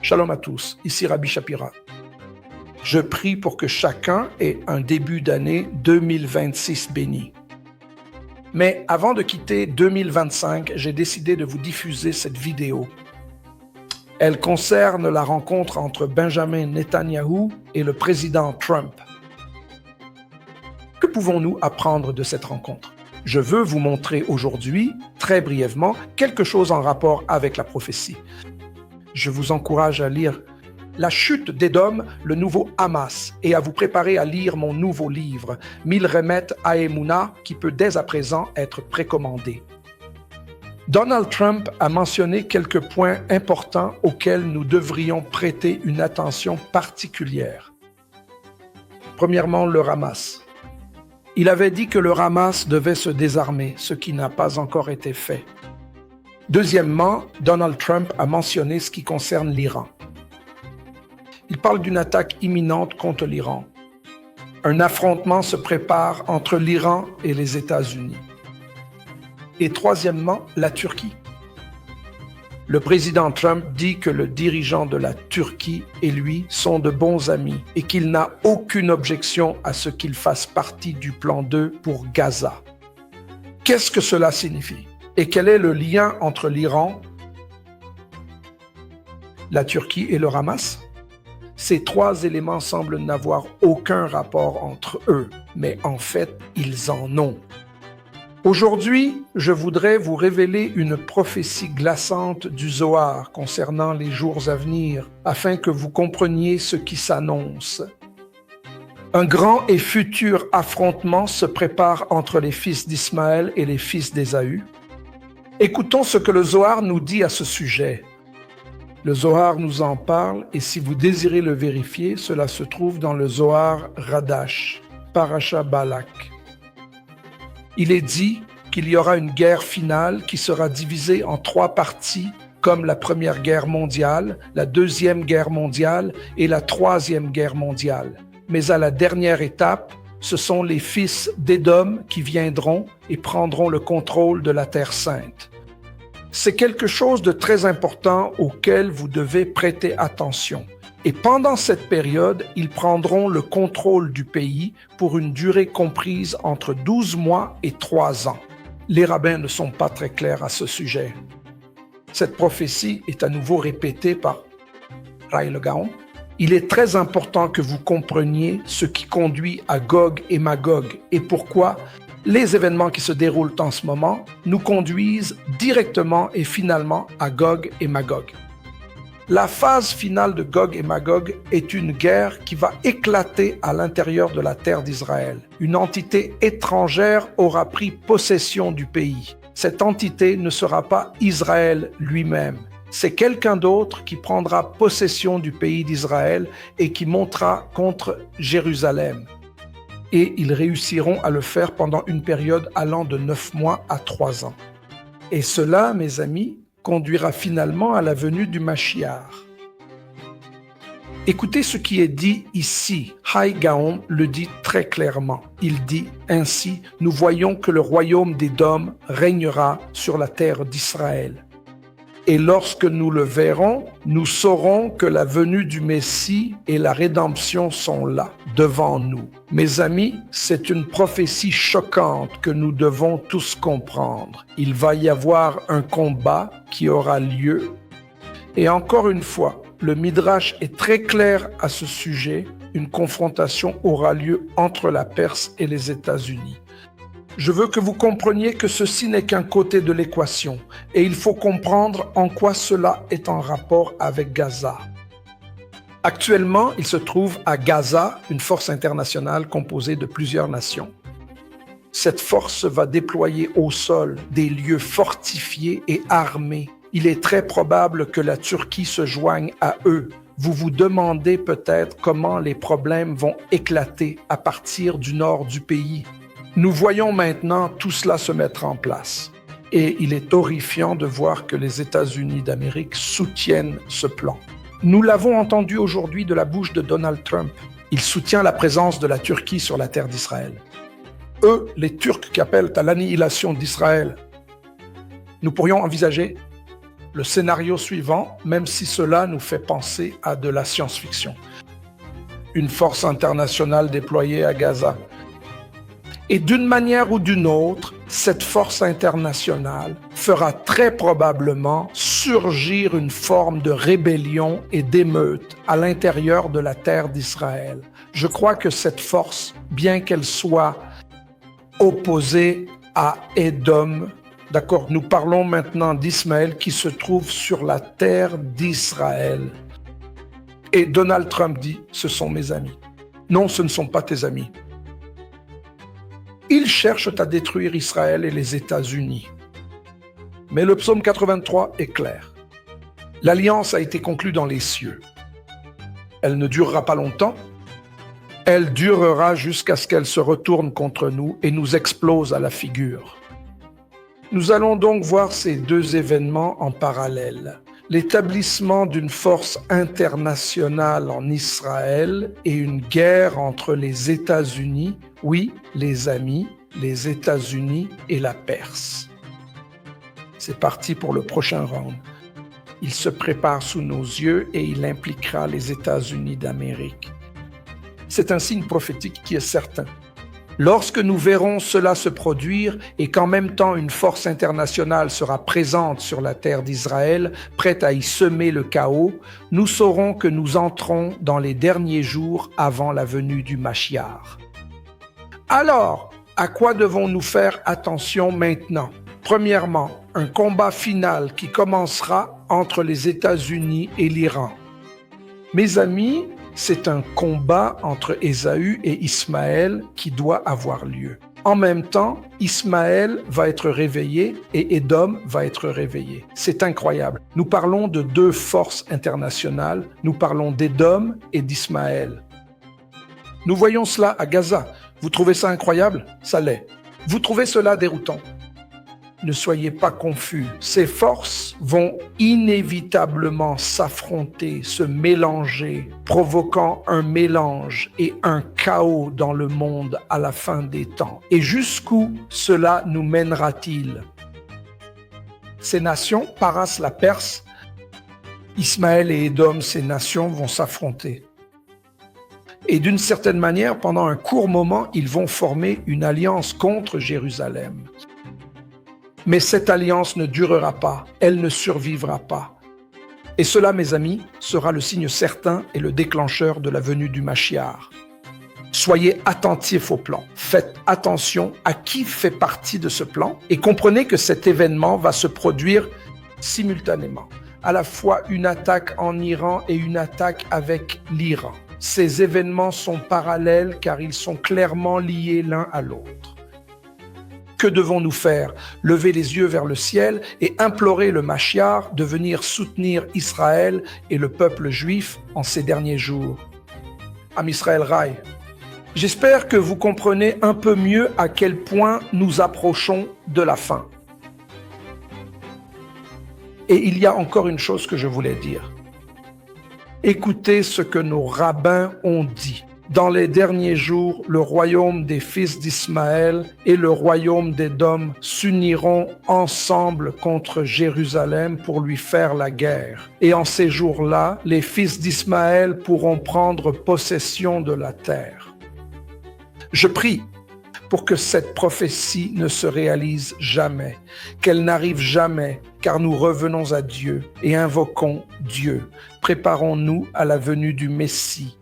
Shalom à tous, ici Rabbi Shapira. Je prie pour que chacun ait un début d'année 2026 béni. Mais avant de quitter 2025, j'ai décidé de vous diffuser cette vidéo. Elle concerne la rencontre entre Benjamin Netanyahou et le président Trump. Que pouvons-nous apprendre de cette rencontre? Je veux vous montrer aujourd'hui, très brièvement, quelque chose en rapport avec la prophétie. Je vous encourage à lire La chute d'Édom, le nouveau Hamas, et à vous préparer à lire mon nouveau livre, 1000 remèdes à Emouna, qui peut dès à présent être précommandé. Donald Trump a mentionné quelques points importants auxquels nous devrions prêter une attention particulière. Premièrement, le Hamas. Il avait dit que le Hamas devait se désarmer, ce qui n'a pas encore été fait. Deuxièmement, Donald Trump a mentionné ce qui concerne l'Iran. Il parle d'une attaque imminente contre l'Iran. Un affrontement se prépare entre l'Iran et les États-Unis. Et troisièmement, la Turquie. Le président Trump dit que le dirigeant de la Turquie et lui sont de bons amis et qu'il n'a aucune objection à ce qu'il fasse partie du plan 2 pour Gaza. Qu'est-ce que cela signifie? Et quel est le lien entre l'Iran, la Turquie et le Hamas? Ces trois éléments semblent n'avoir aucun rapport entre eux, mais en fait, ils en ont. Aujourd'hui, je voudrais vous révéler une prophétie glaçante du Zohar concernant les jours à venir, afin que vous compreniez ce qui s'annonce. Un grand et futur affrontement se prépare entre les fils d'Ismaël et les fils d'Ésaü. Écoutons ce que le Zohar nous dit à ce sujet. Le Zohar nous en parle et si vous désirez le vérifier, cela se trouve dans le Zohar Radash, Parasha Balak. Il est dit qu'il y aura une guerre finale qui sera divisée en 3 parties, comme la Première Guerre mondiale, la Deuxième Guerre mondiale et la Troisième Guerre mondiale. Mais à la dernière étape, ce sont les fils d'Édom qui viendront et prendront le contrôle de la Terre Sainte. C'est quelque chose de très important auquel vous devez prêter attention. Et pendant cette période, ils prendront le contrôle du pays pour une durée comprise entre 12 mois et 3 ans. Les rabbins ne sont pas très clairs à ce sujet. Cette prophétie est à nouveau répétée par Rai le Gaon. Il est très important que vous compreniez ce qui conduit à Gog et Magog et pourquoi les événements qui se déroulent en ce moment nous conduisent directement et finalement à Gog et Magog. La phase finale de Gog et Magog est une guerre qui va éclater à l'intérieur de la terre d'Israël. Une entité étrangère aura pris possession du pays. Cette entité ne sera pas Israël lui-même. C'est quelqu'un d'autre qui prendra possession du pays d'Israël et qui montera contre Jérusalem. Et ils réussiront à le faire pendant une période allant de 9 mois à 3 ans. Et cela, mes amis, conduira finalement à la venue du Mashiach. Écoutez ce qui est dit ici. Hai Gaon le dit très clairement. Il dit ainsi, nous voyons que le royaume d'Édom régnera sur la terre d'Israël. Et lorsque nous le verrons, nous saurons que la venue du Messie et la rédemption sont là, devant nous. Mes amis, c'est une prophétie choquante que nous devons tous comprendre. Il va y avoir un combat qui aura lieu. Et encore une fois, le Midrash est très clair à ce sujet. Une confrontation aura lieu entre la Perse et les États-Unis. Je veux que vous compreniez que ceci n'est qu'un côté de l'équation et il faut comprendre en quoi cela est en rapport avec Gaza. Actuellement, il se trouve à Gaza une force internationale composée de plusieurs nations. Cette force va déployer au sol des lieux fortifiés et armés. Il est très probable que la Turquie se joigne à eux. Vous vous demandez peut-être comment les problèmes vont éclater à partir du nord du pays. Nous voyons maintenant tout cela se mettre en place. Et il est horrifiant de voir que les États-Unis d'Amérique soutiennent ce plan. Nous l'avons entendu aujourd'hui de la bouche de Donald Trump. Il soutient la présence de la Turquie sur la terre d'Israël. Eux, les Turcs qui appellent à l'annihilation d'Israël. Nous pourrions envisager le scénario suivant, même si cela nous fait penser à de la science-fiction. Une force internationale déployée à Gaza. Et d'une manière ou d'une autre, cette force internationale fera très probablement surgir une forme de rébellion et d'émeute à l'intérieur de la terre d'Israël. Je crois que cette force, bien qu'elle soit opposée à Édom, d'accord, nous parlons maintenant d'Ismaël qui se trouve sur la terre d'Israël. Et Donald Trump dit, ce sont mes amis. Non, ce ne sont pas tes amis. Ils cherchent à détruire Israël et les États-Unis. Mais le psaume 83 est clair. L'alliance a été conclue dans les cieux. Elle ne durera pas longtemps. Elle durera jusqu'à ce qu'elle se retourne contre nous et nous explose à la figure. Nous allons donc voir ces deux événements en parallèle. L'établissement d'une force internationale en Israël et une guerre entre les États-Unis, oui, les amis, les États-Unis et la Perse. C'est parti pour le prochain round. Il se prépare sous nos yeux et il impliquera les États-Unis d'Amérique. C'est un signe prophétique qui est certain. Lorsque nous verrons cela se produire et qu'en même temps une force internationale sera présente sur la terre d'Israël, prête à y semer le chaos, nous saurons que nous entrons dans les derniers jours avant la venue du Mashiach. Alors, à quoi devons-nous faire attention maintenant? Premièrement, un combat final qui commencera entre les États-Unis et l'Iran. Mes amis, c'est un combat entre Ésaü et Ismaël qui doit avoir lieu. En même temps, Ismaël va être réveillé et Édom va être réveillé. C'est incroyable. Nous parlons de deux forces internationales. Nous parlons d'Édom et d'Ismaël. Nous voyons cela à Gaza. Vous trouvez ça incroyable? Ça l'est. Vous trouvez cela déroutant? Ne soyez pas confus. Ces forces vont inévitablement s'affronter, se mélanger, provoquant un mélange et un chaos dans le monde à la fin des temps. Et jusqu'où cela nous mènera-t-il? Ces nations, Paras la Perse, Ismaël et Édom, ces nations vont s'affronter. Et d'une certaine manière, pendant un court moment, ils vont former une alliance contre Jérusalem. Mais cette alliance ne durera pas, elle ne survivra pas. Et cela, mes amis, sera le signe certain et le déclencheur de la venue du Mashiach. Soyez attentifs au plan, faites attention à qui fait partie de ce plan et comprenez que cet événement va se produire simultanément. À la fois une attaque en Iran et une attaque avec l'Iran. Ces événements sont parallèles car ils sont clairement liés l'un à l'autre. Que devons-nous faire? Lever les yeux vers le ciel et implorer le Mashiach de venir soutenir Israël et le peuple juif en ces derniers jours. Am Israël Rai. J'espère que vous comprenez un peu mieux à quel point nous approchons de la fin. Et il y a encore une chose que je voulais dire. Écoutez ce que nos rabbins ont dit. Dans les derniers jours, le royaume des fils d'Ismaël et le royaume d'Édom s'uniront ensemble contre Jérusalem pour lui faire la guerre. Et en ces jours-là, les fils d'Ismaël pourront prendre possession de la terre. Je prie pour que cette prophétie ne se réalise jamais, qu'elle n'arrive jamais, car nous revenons à Dieu et invoquons Dieu. Préparons-nous à la venue du Messie.